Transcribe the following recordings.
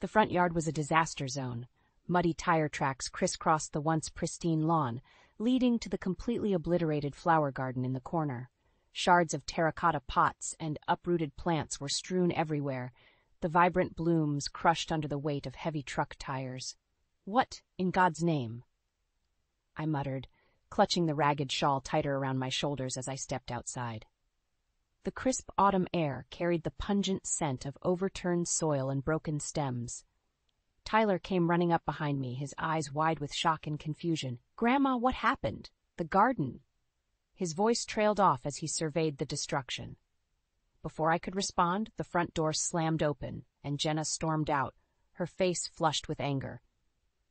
The front yard was a disaster zone. Muddy tire tracks crisscrossed the once pristine lawn, leading to the completely obliterated flower garden in the corner. Shards of terracotta pots and uprooted plants were strewn everywhere, the vibrant blooms crushed under the weight of heavy truck tires. "What, in God's name?" I muttered, clutching the ragged shawl tighter around my shoulders as I stepped outside. The crisp autumn air carried the pungent scent of overturned soil and broken stems. Tyler came running up behind me, his eyes wide with shock and confusion. "Grandma, what happened? The garden." His voice trailed off as he surveyed the destruction. Before I could respond, the front door slammed open, and Jenna stormed out, her face flushed with anger.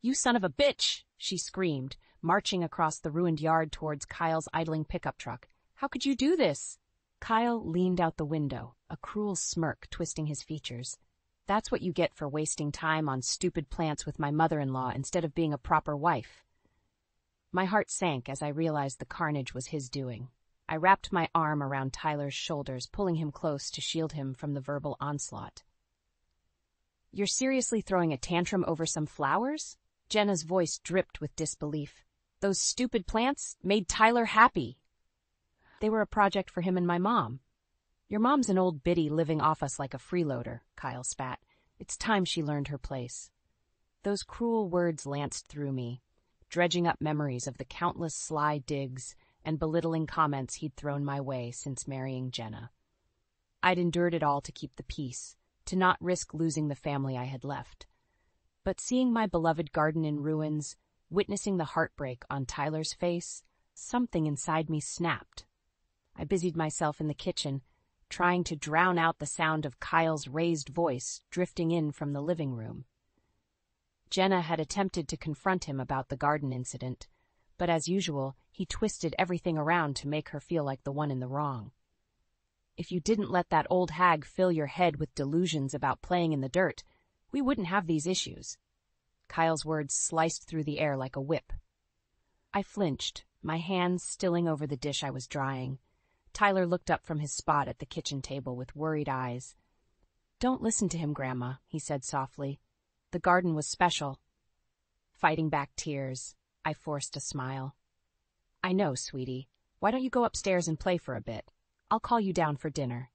"You son of a bitch!" she screamed, marching across the ruined yard towards Kyle's idling pickup truck. "How could you do this?" Kyle leaned out the window, a cruel smirk twisting his features. "That's what you get for wasting time on stupid plants with my mother-in-law instead of being a proper wife." My heart sank as I realized the carnage was his doing. I wrapped my arm around Tyler's shoulders, pulling him close to shield him from the verbal onslaught. "You're seriously throwing a tantrum over some flowers?" Jenna's voice dripped with disbelief. "Those stupid plants made Tyler happy." "They were a project for him and my mom." "Your mom's an old biddy living off us like a freeloader," Kyle spat. "It's time she learned her place." Those cruel words lanced through me, dredging up memories of the countless sly digs and belittling comments he'd thrown my way since marrying Jenna. I'd endured it all to keep the peace, to not risk losing the family I had left. But seeing my beloved garden in ruins, witnessing the heartbreak on Tyler's face, something inside me snapped. I busied myself in the kitchen, trying to drown out the sound of Kyle's raised voice drifting in from the living room. Jenna had attempted to confront him about the garden incident, but as usual, he twisted everything around to make her feel like the one in the wrong. "If you didn't let that old hag fill your head with delusions about playing in the dirt, we wouldn't have these issues." Kyle's words sliced through the air like a whip. I flinched, my hands stilling over the dish I was drying. Tyler looked up from his spot at the kitchen table with worried eyes. "Don't listen to him, Grandma," he said softly. "The garden was special." Fighting back tears, I forced a smile. "I know, sweetie. Why don't you go upstairs and play for a bit? I'll call you down for dinner."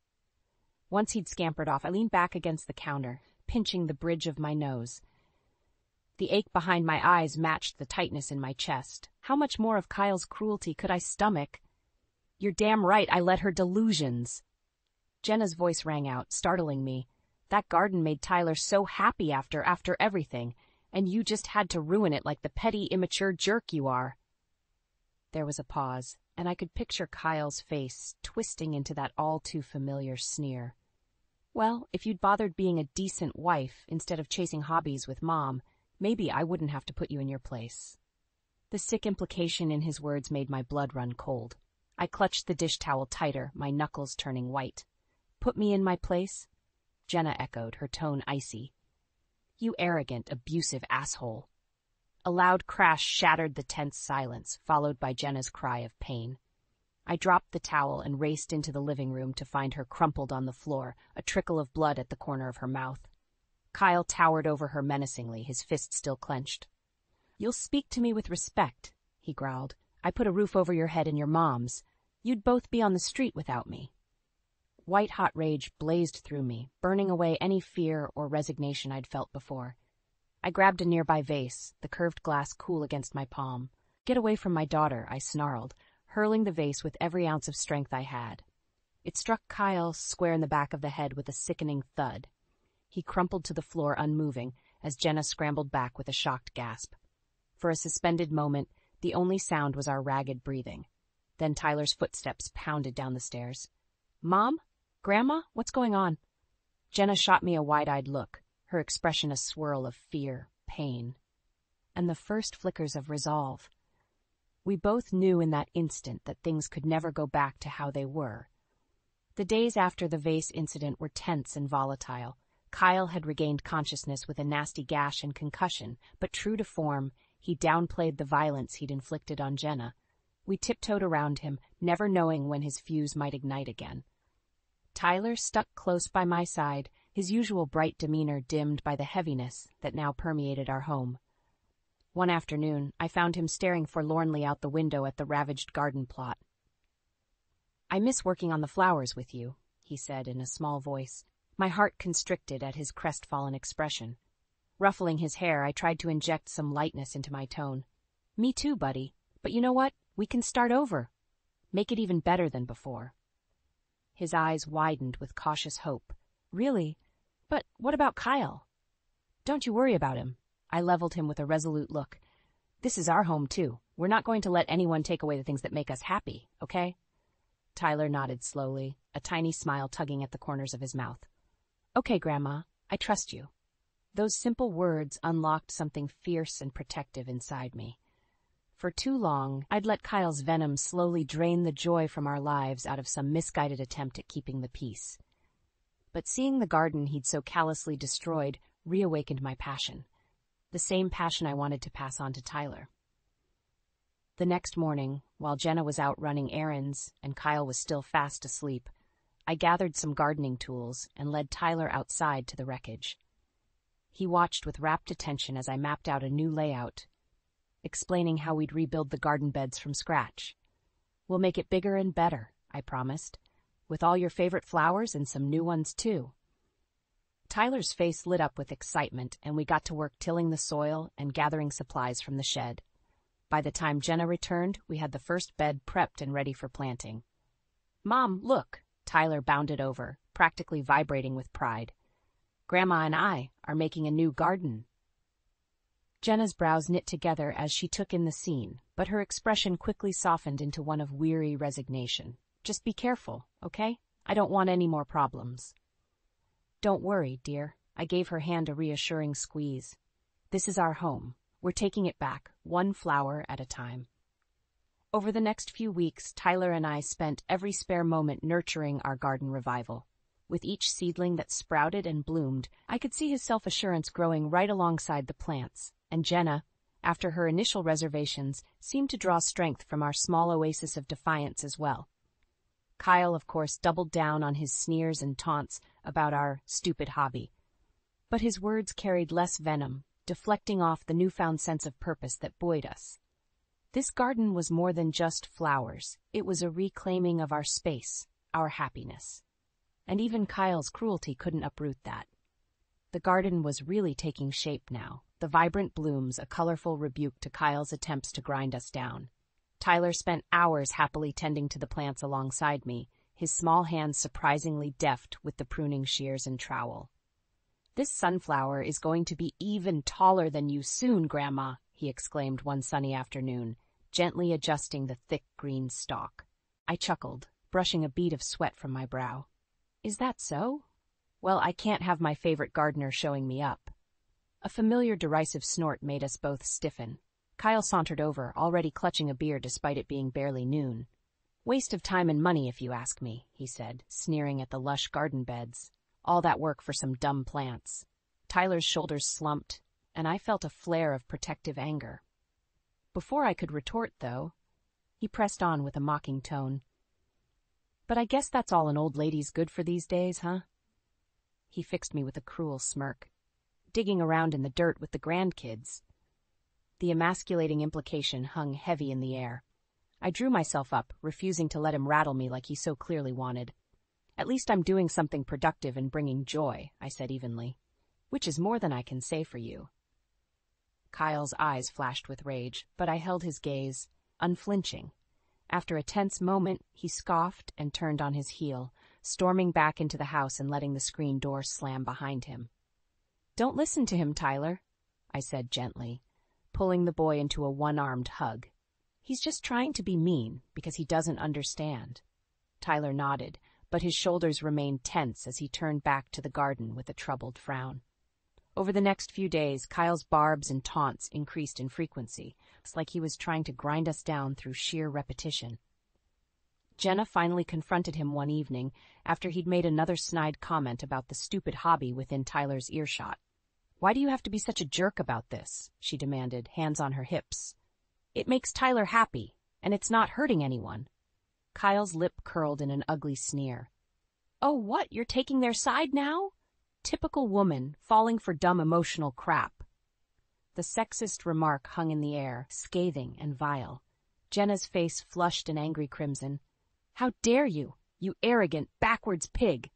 Once he'd scampered off, I leaned back against the counter, pinching the bridge of my nose. The ache behind my eyes matched the tightness in my chest. How much more of Kyle's cruelty could I stomach? "You're damn right I let her delusions." Jenna's voice rang out, startling me. "That garden made Tyler so happy after everything, and you just had to ruin it like the petty, immature jerk you are." There was a pause, and I could picture Kyle's face twisting into that all-too-familiar sneer. "Well, if you'd bothered being a decent wife instead of chasing hobbies with Mom, maybe I wouldn't have to put you in your place." The sick implication in his words made my blood run cold. I clutched the dish towel tighter, my knuckles turning white. "Put me in my place?" Jenna echoed, her tone icy. "You arrogant, abusive asshole." A loud crash shattered the tense silence, followed by Jenna's cry of pain. I dropped the towel and raced into the living room to find her crumpled on the floor, a trickle of blood at the corner of her mouth. Kyle towered over her menacingly, his fist still clenched. "You'll speak to me with respect," he growled. "I put a roof over your head and your mom's. You'd both be on the street without me." White-hot rage blazed through me, burning away any fear or resignation I'd felt before. I grabbed a nearby vase, the curved glass cool against my palm. "Get away from my daughter," I snarled, hurling the vase with every ounce of strength I had. It struck Kyle square in the back of the head with a sickening thud. He crumpled to the floor unmoving as Jenna scrambled back with a shocked gasp. For a suspended moment, the only sound was our ragged breathing. Then Tyler's footsteps pounded down the stairs. "Mom? Grandma? What's going on?" Jenna shot me a wide-eyed look, her expression a swirl of fear, pain, and the first flickers of resolve. We both knew in that instant that things could never go back to how they were. The days after the vase incident were tense and volatile. Kyle had regained consciousness with a nasty gash and concussion, but true to form, he downplayed the violence he'd inflicted on Jenna. We tiptoed around him, never knowing when his fuse might ignite again. Tyler stuck close by my side, his usual bright demeanor dimmed by the heaviness that now permeated our home. One afternoon, I found him staring forlornly out the window at the ravaged garden plot. "I miss working on the flowers with you," he said in a small voice. My heart constricted at his crestfallen expression. Ruffling his hair, I tried to inject some lightness into my tone. "Me too, buddy. But you know what? We can start over. Make it even better than before." His eyes widened with cautious hope. "Really? But what about Kyle?" "Don't you worry about him." I leveled him with a resolute look. "This is our home, too. We're not going to let anyone take away the things that make us happy, okay?" Tyler nodded slowly, a tiny smile tugging at the corners of his mouth. "Okay, Grandma, I trust you." Those simple words unlocked something fierce and protective inside me. For too long, I'd let Kyle's venom slowly drain the joy from our lives out of some misguided attempt at keeping the peace. But seeing the garden he'd so callously destroyed reawakened my passion. The same passion I wanted to pass on to Tyler. The next morning, while Jenna was out running errands and Kyle was still fast asleep, I gathered some gardening tools and led Tyler outside to the wreckage. He watched with rapt attention as I mapped out a new layout, explaining how we'd rebuild the garden beds from scratch. "We'll make it bigger and better," I promised, "with all your favorite flowers and some new ones, too." Tyler's face lit up with excitement, and we got to work tilling the soil and gathering supplies from the shed. By the time Jenna returned, we had the first bed prepped and ready for planting. "Mom, look!" Tyler bounded over, practically vibrating with pride. "Grandma and I are making a new garden." Jenna's brows knit together as she took in the scene, but her expression quickly softened into one of weary resignation. "Just be careful, okay? I don't want any more problems." "Don't worry, dear." I gave her hand a reassuring squeeze. "This is our home. We're taking it back, one flower at a time." Over the next few weeks, Tyler and I spent every spare moment nurturing our garden revival. With each seedling that sprouted and bloomed, I could see his self-assurance growing right alongside the plants, and Jenna, after her initial reservations, seemed to draw strength from our small oasis of defiance as well. Kyle, of course, doubled down on his sneers and taunts about our stupid hobby. But his words carried less venom, deflecting off the newfound sense of purpose that buoyed us. This garden was more than just flowers. It was a reclaiming of our space, our happiness. And even Kyle's cruelty couldn't uproot that. The garden was really taking shape now, the vibrant blooms a colorful rebuke to Kyle's attempts to grind us down. Tyler spent hours happily tending to the plants alongside me, his small hands surprisingly deft with the pruning shears and trowel. "This sunflower is going to be even taller than you soon, Grandma," he exclaimed one sunny afternoon, gently adjusting the thick green stalk. I chuckled, brushing a bead of sweat from my brow. "Is that so? Well, I can't have my favorite gardener showing me up." A familiar derisive snort made us both stiffen. Kyle sauntered over, already clutching a beer despite it being barely noon. "Waste of time and money, if you ask me," he said, sneering at the lush garden beds. "All that work for some dumb plants." Tyler's shoulders slumped, and I felt a flare of protective anger. Before I could retort, though, he pressed on with a mocking tone. "But I guess that's all an old lady's good for these days, huh?" He fixed me with a cruel smirk. "Digging around in the dirt with the grandkids." The emasculating implication hung heavy in the air. I drew myself up, refusing to let him rattle me like he so clearly wanted. "At least I'm doing something productive and bringing joy," I said evenly. "Which is more than I can say for you." Kyle's eyes flashed with rage, but I held his gaze, unflinching. After a tense moment, he scoffed and turned on his heel, storming back into the house and letting the screen door slam behind him. "Don't listen to him, Tyler," I said gently, pulling the boy into a one-armed hug. "He's just trying to be mean because he doesn't understand." Tyler nodded, but his shoulders remained tense as he turned back to the garden with a troubled frown. Over the next few days, Kyle's barbs and taunts increased in frequency. It's like he was trying to grind us down through sheer repetition. Jenna finally confronted him one evening after he'd made another snide comment about the stupid hobby within Tyler's earshot. "Why do you have to be such a jerk about this?" she demanded, hands on her hips. "It makes Tyler happy, and it's not hurting anyone." Kyle's lip curled in an ugly sneer. "Oh, what? You're taking their side now?" typical woman falling for dumb emotional crap. The sexist remark hung in the air, scathing and vile. Jenna's face flushed an angry crimson. "How dare you, you arrogant, backwards pig!"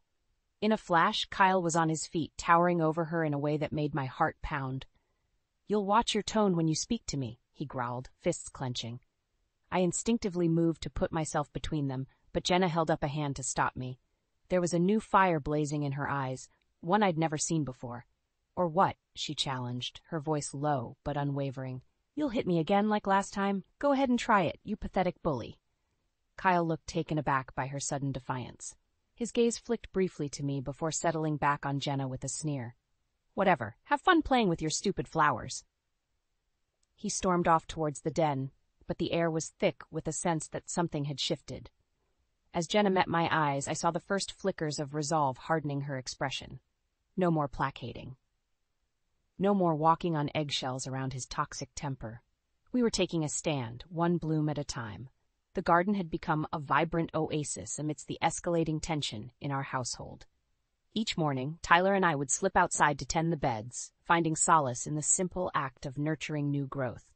In a flash, Kyle was on his feet, towering over her in a way that made my heart pound. "You'll watch your tone when you speak to me," he growled, fists clenching. I instinctively moved to put myself between them, but Jenna held up a hand to stop me. There was a new fire blazing in her eyes, one I'd never seen before. "Or what?" she challenged, her voice low but unwavering. "You'll hit me again like last time? Go ahead and try it, you pathetic bully." Kyle looked taken aback by her sudden defiance. His gaze flicked briefly to me before settling back on Jenna with a sneer. "Whatever, have fun playing with your stupid flowers." He stormed off towards the den, but the air was thick with a sense that something had shifted. As Jenna met my eyes, I saw the first flickers of resolve hardening her expression. No more placating. No more walking on eggshells around his toxic temper. We were taking a stand, one bloom at a time. The garden had become a vibrant oasis amidst the escalating tension in our household. Each morning, Tyler and I would slip outside to tend the beds, finding solace in the simple act of nurturing new growth.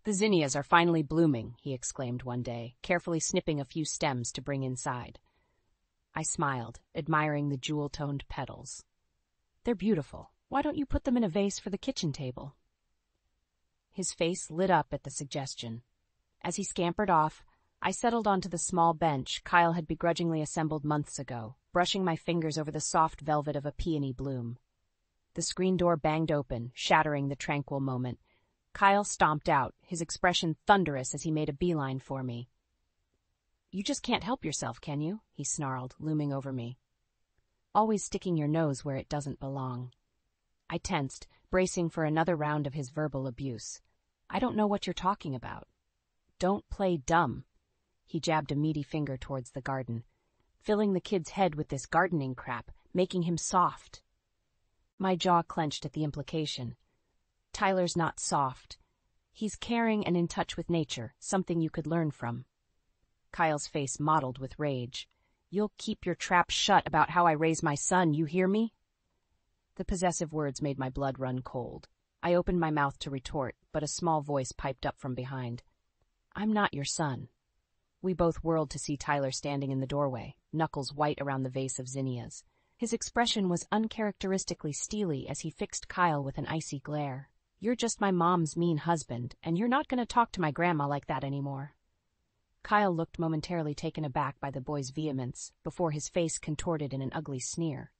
"The zinnias are finally blooming," he exclaimed one day, carefully snipping a few stems to bring inside. I smiled, admiring the jewel-toned petals. "They're beautiful. Why don't you put them in a vase for the kitchen table?" His face lit up at the suggestion. As he scampered off, I settled onto the small bench Kyle had begrudgingly assembled months ago, brushing my fingers over the soft velvet of a peony bloom. The screen door banged open, shattering the tranquil moment. Kyle stomped out, his expression thunderous as he made a beeline for me. "You just can't help yourself, can you?" he snarled, looming over me. "Always sticking your nose where it doesn't belong." I tensed, bracing for another round of his verbal abuse. "I don't know what you're talking about." "Don't play dumb." He jabbed a meaty finger towards the garden, filling the kid's head with this gardening crap, making him soft. My jaw clenched at the implication. Tyler's not soft. He's caring and in touch with nature, something you could learn from. Kyle's face mottled with rage. "You'll keep your trap shut about how I raise my son, you hear me?" The possessive words made my blood run cold. I opened my mouth to retort, but a small voice piped up from behind. "I'm not your son." We both whirled to see Tyler standing in the doorway, knuckles white around the vase of zinnias. His expression was uncharacteristically steely as he fixed Kyle with an icy glare. "You're just my mom's mean husband, and you're not going to talk to my grandma like that anymore." Kyle looked momentarily taken aback by the boy's vehemence, before his face contorted in an ugly sneer.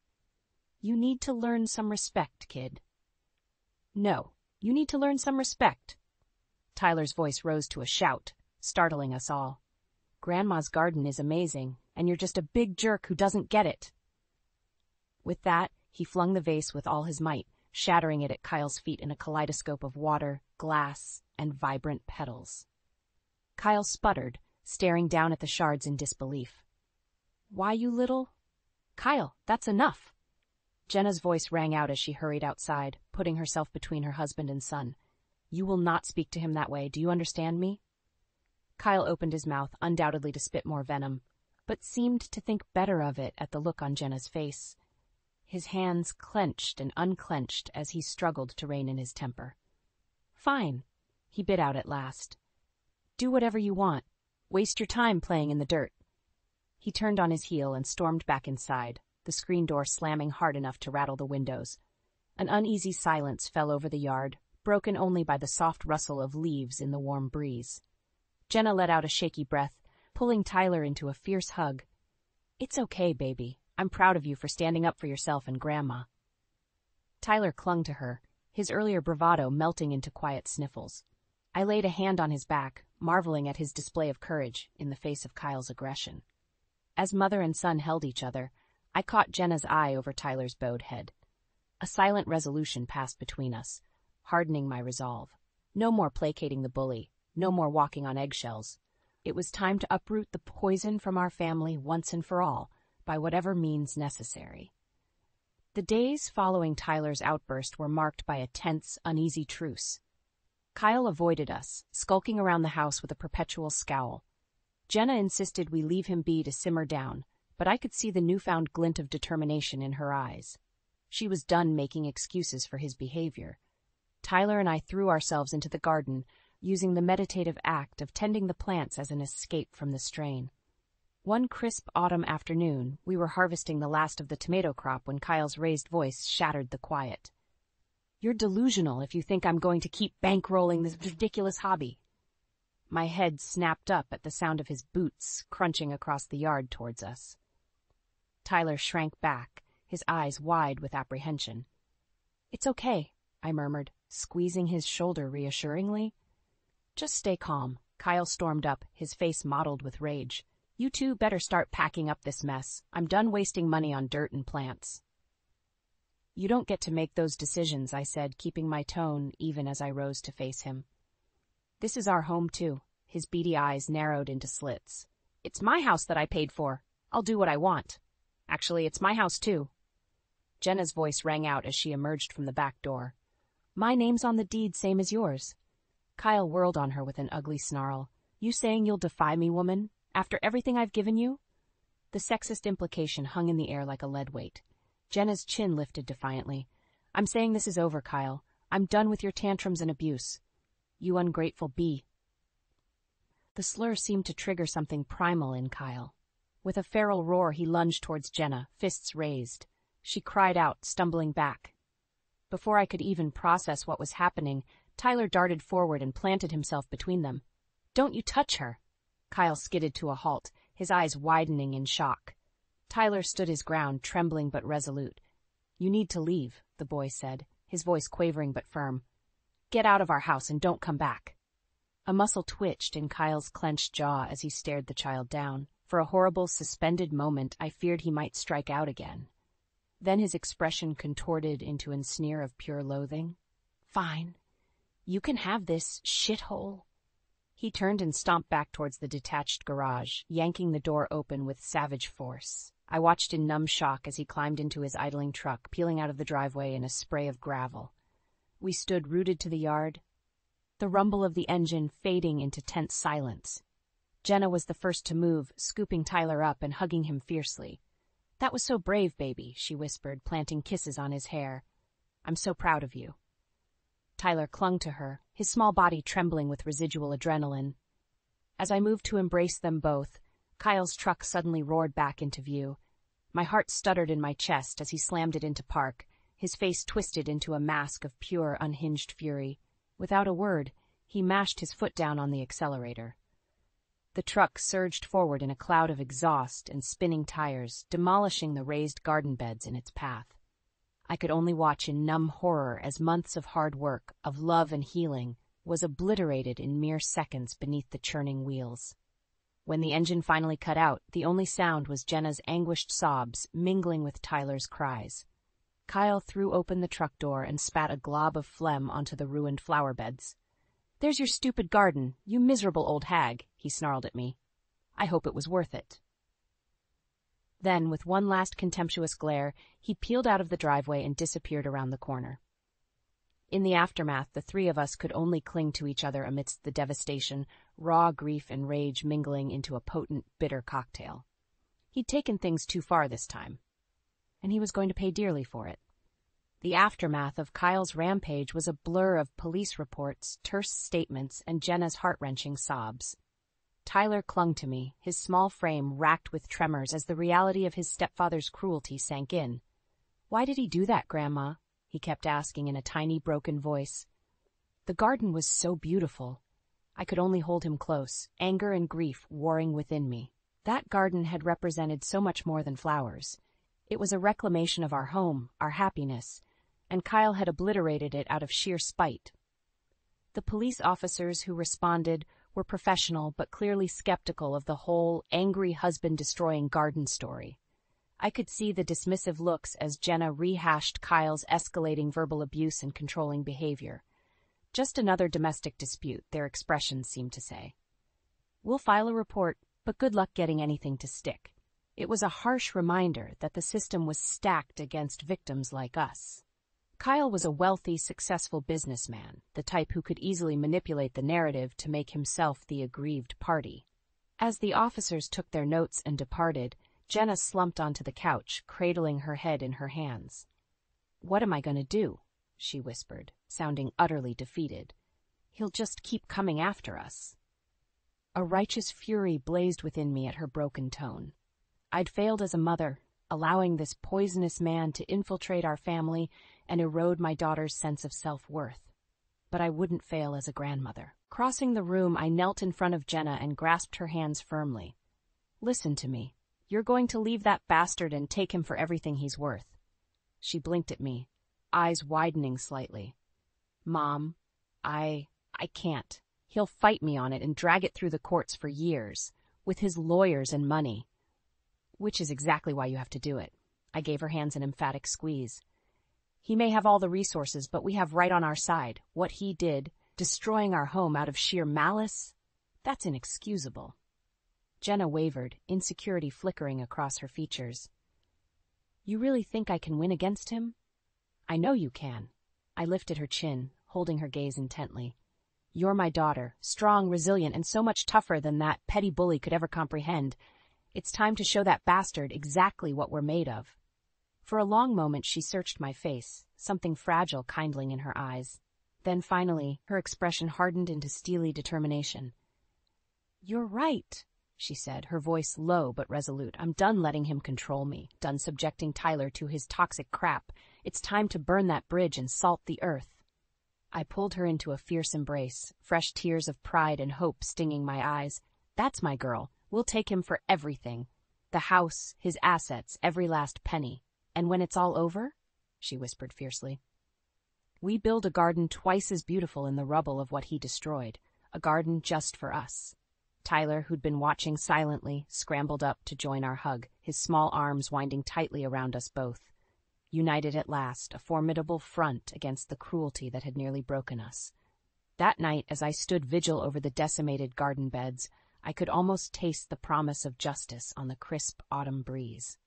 "You need to learn some respect, kid." "No, you need to learn some respect." Tyler's voice rose to a shout, startling us all. "Grandma's garden is amazing, and you're just a big jerk who doesn't get it." With that, he flung the vase with all his might, shattering it at Kyle's feet in a kaleidoscope of water, glass, and vibrant petals. Kyle sputtered, staring down at the shards in disbelief. "Why, you little—" "Kyle, that's enough!" Jenna's voice rang out as she hurried outside, putting herself between her husband and son. "You will not speak to him that way, do you understand me?" Kyle opened his mouth, undoubtedly to spit more venom, but seemed to think better of it at the look on Jenna's face. His hands clenched and unclenched as he struggled to rein in his temper. "Fine," he bit out at last. "Do whatever you want. Waste your time playing in the dirt." He turned on his heel and stormed back inside, the screen door slamming hard enough to rattle the windows. An uneasy silence fell over the yard, broken only by the soft rustle of leaves in the warm breeze. Jenna let out a shaky breath, pulling Tyler into a fierce hug. "It's okay, baby. I'm proud of you for standing up for yourself and Grandma." Tyler clung to her, his earlier bravado melting into quiet sniffles. I laid a hand on his back, marveling at his display of courage in the face of Kyle's aggression. As mother and son held each other, I caught Jenna's eye over Tyler's bowed head. A silent resolution passed between us, hardening my resolve. No more placating the bully, no more walking on eggshells. It was time to uproot the poison from our family once and for all, by whatever means necessary. The days following Tyler's outburst were marked by a tense, uneasy truce. Kyle avoided us, skulking around the house with a perpetual scowl. Jenna insisted we leave him be to simmer down, but I could see the newfound glint of determination in her eyes. She was done making excuses for his behavior. Tyler and I threw ourselves into the garden, using the meditative act of tending the plants as an escape from the strain. One crisp autumn afternoon, we were harvesting the last of the tomato crop when Kyle's raised voice shattered the quiet. "You're delusional if you think I'm going to keep bankrolling this ridiculous hobby." My head snapped up at the sound of his boots crunching across the yard towards us. Tyler shrank back, his eyes wide with apprehension. "It's okay," I murmured, squeezing his shoulder reassuringly. "Just stay calm." Kyle stormed up, his face mottled with rage. "You two better start packing up this mess. I'm done wasting money on dirt and plants." "You don't get to make those decisions," I said, keeping my tone even as I rose to face him. "This is our home, too." His beady eyes narrowed into slits. "It's my house that I paid for. I'll do what I want. Actually, it's my house, too." Jenna's voice rang out as she emerged from the back door. "My name's on the deed, same as yours." Kyle whirled on her with an ugly snarl. "You saying you'll defy me, woman? After everything I've given you?" The sexist implication hung in the air like a lead weight. Jenna's chin lifted defiantly. "I'm saying this is over, Kyle. I'm done with your tantrums and abuse. You ungrateful bee." The slur seemed to trigger something primal in Kyle. With a feral roar, he lunged towards Jenna, fists raised. She cried out, stumbling back. Before I could even process what was happening, Tyler darted forward and planted himself between them. "Don't you touch her!" Kyle skidded to a halt, his eyes widening in shock. Tyler stood his ground, trembling but resolute. "You need to leave," the boy said, his voice quavering but firm. "Get out of our house and don't come back." A muscle twitched in Kyle's clenched jaw as he stared the child down. For a horrible, suspended moment, I feared he might strike out again. Then his expression contorted into a sneer of pure loathing. "Fine. You can have this, shithole." He turned and stomped back towards the detached garage, yanking the door open with savage force. I watched in numb shock as he climbed into his idling truck, peeling out of the driveway in a spray of gravel. We stood rooted to the yard, the rumble of the engine fading into tense silence. Jenna was the first to move, scooping Tyler up and hugging him fiercely. "That was so brave, baby," she whispered, planting kisses on his hair. "I'm so proud of you." Tyler clung to her, his small body trembling with residual adrenaline. As I moved to embrace them both, Kyle's truck suddenly roared back into view. My heart stuttered in my chest as he slammed it into park, his face twisted into a mask of pure, unhinged fury. Without a word, he mashed his foot down on the accelerator. The truck surged forward in a cloud of exhaust and spinning tires, demolishing the raised garden beds in its path. I could only watch in numb horror as months of hard work, of love and healing, was obliterated in mere seconds beneath the churning wheels. When the engine finally cut out, the only sound was Jenna's anguished sobs mingling with Tyler's cries. Kyle threw open the truck door and spat a glob of phlegm onto the ruined flower beds. "There's your stupid garden, you miserable old hag," he snarled at me. "I hope it was worth it." Then, with one last contemptuous glare, he peeled out of the driveway and disappeared around the corner. In the aftermath, the three of us could only cling to each other amidst the devastation, raw grief and rage mingling into a potent, bitter cocktail. He'd taken things too far this time, and he was going to pay dearly for it. The aftermath of Kyle's rampage was a blur of police reports, terse statements, and Jenna's heart-wrenching sobs. Tyler clung to me, his small frame racked with tremors as the reality of his stepfather's cruelty sank in. "Why did he do that, Grandma?" he kept asking in a tiny, broken voice. The garden was so beautiful. I could only hold him close, anger and grief warring within me. That garden had represented so much more than flowers. It was a reclamation of our home, our happiness, and Kyle had obliterated it out of sheer spite. The police officers who responded were professional but clearly skeptical of the whole angry husband-destroying garden story. I could see the dismissive looks as Jenna rehashed Kyle's escalating verbal abuse and controlling behavior. Just another domestic dispute, their expressions seemed to say. "We'll file a report, but good luck getting anything to stick." It was a harsh reminder that the system was stacked against victims like us. Kyle was a wealthy, successful businessman, the type who could easily manipulate the narrative to make himself the aggrieved party. As the officers took their notes and departed, Jenna slumped onto the couch, cradling her head in her hands. "What am I going to do?" she whispered, sounding utterly defeated. "He'll just keep coming after us." A righteous fury blazed within me at her broken tone. I'd failed as a mother, allowing this poisonous man to infiltrate our family and erode my daughter's sense of self-worth. But I wouldn't fail as a grandmother. Crossing the room, I knelt in front of Jenna and grasped her hands firmly. "Listen to me. You're going to leave that bastard and take him for everything he's worth." She blinked at me, eyes widening slightly. "Mom, I can't. He'll fight me on it and drag it through the courts for years, with his lawyers and money." "Which is exactly why you have to do it." I gave her hands an emphatic squeeze. "He may have all the resources, but we have right on our side. What he did, destroying our home out of sheer malice, that's inexcusable." Jenna wavered, insecurity flickering across her features. "You really think I can win against him?" "I know you can." I lifted her chin, holding her gaze intently. "You're my daughter, strong, resilient, and so much tougher than that petty bully could ever comprehend. It's time to show that bastard exactly what we're made of." For a long moment she searched my face, something fragile kindling in her eyes. Then finally, her expression hardened into steely determination. "You're right," she said, her voice low but resolute. "I'm done letting him control me, done subjecting Tyler to his toxic crap. It's time to burn that bridge and salt the earth." I pulled her into a fierce embrace, fresh tears of pride and hope stinging my eyes. "That's my girl. We'll take him for everything. The house, his assets, every last penny. And when it's all over," she whispered fiercely, "we build a garden twice as beautiful in the rubble of what he destroyed, a garden just for us." Tyler, who'd been watching silently, scrambled up to join our hug, his small arms winding tightly around us both. United at last, a formidable front against the cruelty that had nearly broken us. That night, as I stood vigil over the decimated garden beds, I could almost taste the promise of justice on the crisp autumn breeze.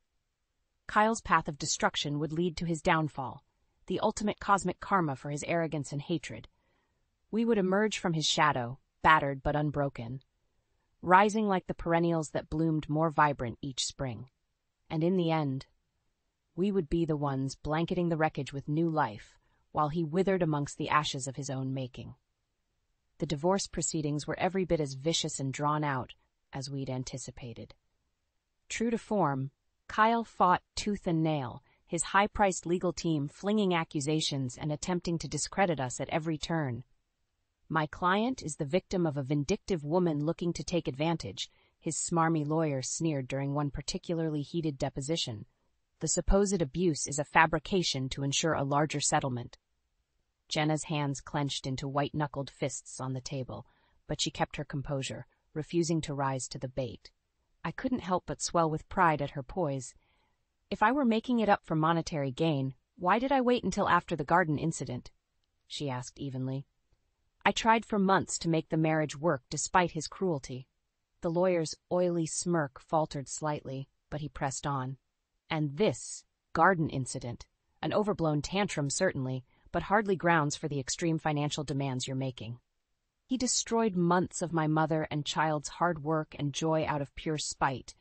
Kyle's path of destruction would lead to his downfall, the ultimate cosmic karma for his arrogance and hatred. We would emerge from his shadow, battered but unbroken, rising like the perennials that bloomed more vibrant each spring. And in the end, we would be the ones blanketing the wreckage with new life, while he withered amongst the ashes of his own making. The divorce proceedings were every bit as vicious and drawn out as we'd anticipated. True to form, Kyle fought tooth and nail, his high-priced legal team flinging accusations and attempting to discredit us at every turn. "My client is the victim of a vindictive woman looking to take advantage," his smarmy lawyer sneered during one particularly heated deposition. "The supposed abuse is a fabrication to ensure a larger settlement." Jenna's hands clenched into white-knuckled fists on the table, but she kept her composure, refusing to rise to the bait. I couldn't help but swell with pride at her poise. If I were making it up for monetary gain, why did I wait until after the garden incident? She asked evenly. "I tried for months to make the marriage work despite his cruelty." The lawyer's oily smirk faltered slightly, but he pressed on. "And this garden incident, an overblown tantrum certainly, but hardly grounds for the extreme financial demands you're making. He destroyed months of my mother and child's hard work and joy out of pure spite."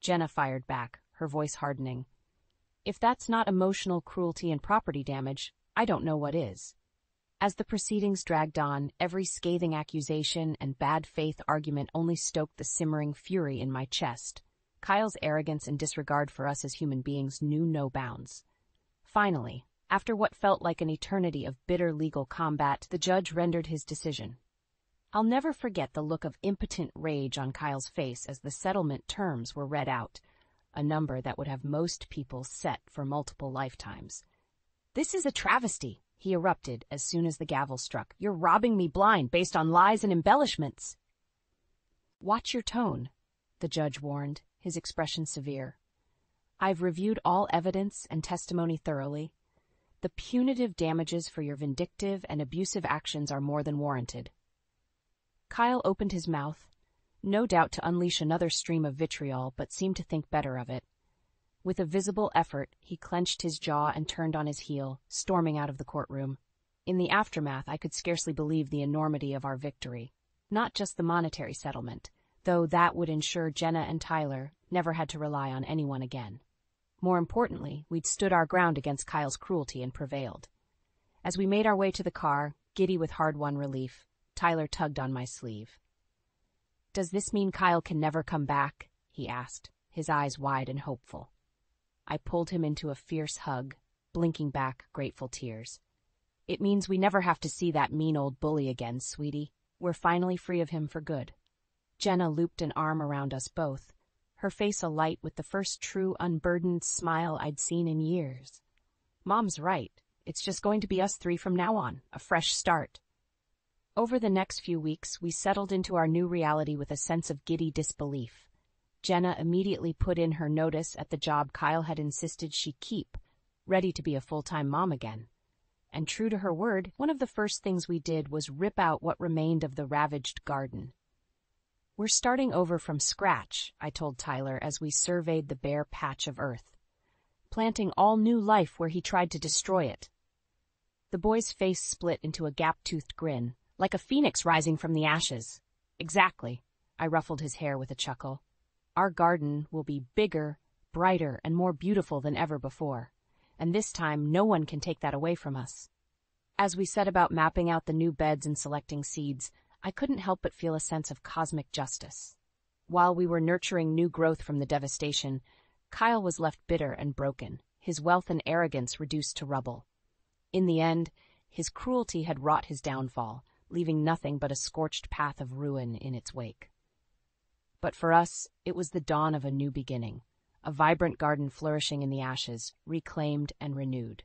Jenna fired back, her voice hardening. "If that's not emotional cruelty and property damage, I don't know what is." As the proceedings dragged on, every scathing accusation and bad faith argument only stoked the simmering fury in my chest. Kyle's arrogance and disregard for us as human beings knew no bounds. Finally, after what felt like an eternity of bitter legal combat, the judge rendered his decision. I'll never forget the look of impotent rage on Kyle's face as the settlement terms were read out, a number that would have most people set for multiple lifetimes. "This is a travesty," he erupted as soon as the gavel struck. "You're robbing me blind based on lies and embellishments." "Watch your tone," the judge warned, his expression severe. "I've reviewed all evidence and testimony thoroughly. The punitive damages for your vindictive and abusive actions are more than warranted." Kyle opened his mouth, no doubt to unleash another stream of vitriol, but seemed to think better of it. With a visible effort, he clenched his jaw and turned on his heel, storming out of the courtroom. In the aftermath, I could scarcely believe the enormity of our victory. Not just the monetary settlement, though that would ensure Jenna and Tyler never had to rely on anyone again. More importantly, we'd stood our ground against Kyle's cruelty and prevailed. As we made our way to the car, giddy with hard-won relief, Tyler tugged on my sleeve. "Does this mean Kyle can never come back?" he asked, his eyes wide and hopeful. I pulled him into a fierce hug, blinking back grateful tears. "It means we never have to see that mean old bully again, sweetie. We're finally free of him for good." Jenna looped an arm around us both, her face alight with the first true unburdened smile I'd seen in years. "Mom's right. It's just going to be us three from now on, a fresh start." Over the next few weeks, we settled into our new reality with a sense of giddy disbelief. Jenna immediately put in her notice at the job Kyle had insisted she keep, ready to be a full-time mom again. And true to her word, one of the first things we did was rip out what remained of the ravaged garden. "We're starting over from scratch," I told Tyler as we surveyed the bare patch of earth, planting all new life where he tried to destroy it. The boy's face split into a gap-toothed grin, like a phoenix rising from the ashes. "Exactly," I ruffled his hair with a chuckle. "Our garden will be bigger, brighter, and more beautiful than ever before. And this time, no one can take that away from us." As we set about mapping out the new beds and selecting seeds, I couldn't help but feel a sense of cosmic justice. While we were nurturing new growth from the devastation, Kyle was left bitter and broken, his wealth and arrogance reduced to rubble. In the end, his cruelty had wrought his downfall, leaving nothing but a scorched path of ruin in its wake. But for us, it was the dawn of a new beginning, a vibrant garden flourishing in the ashes, reclaimed and renewed.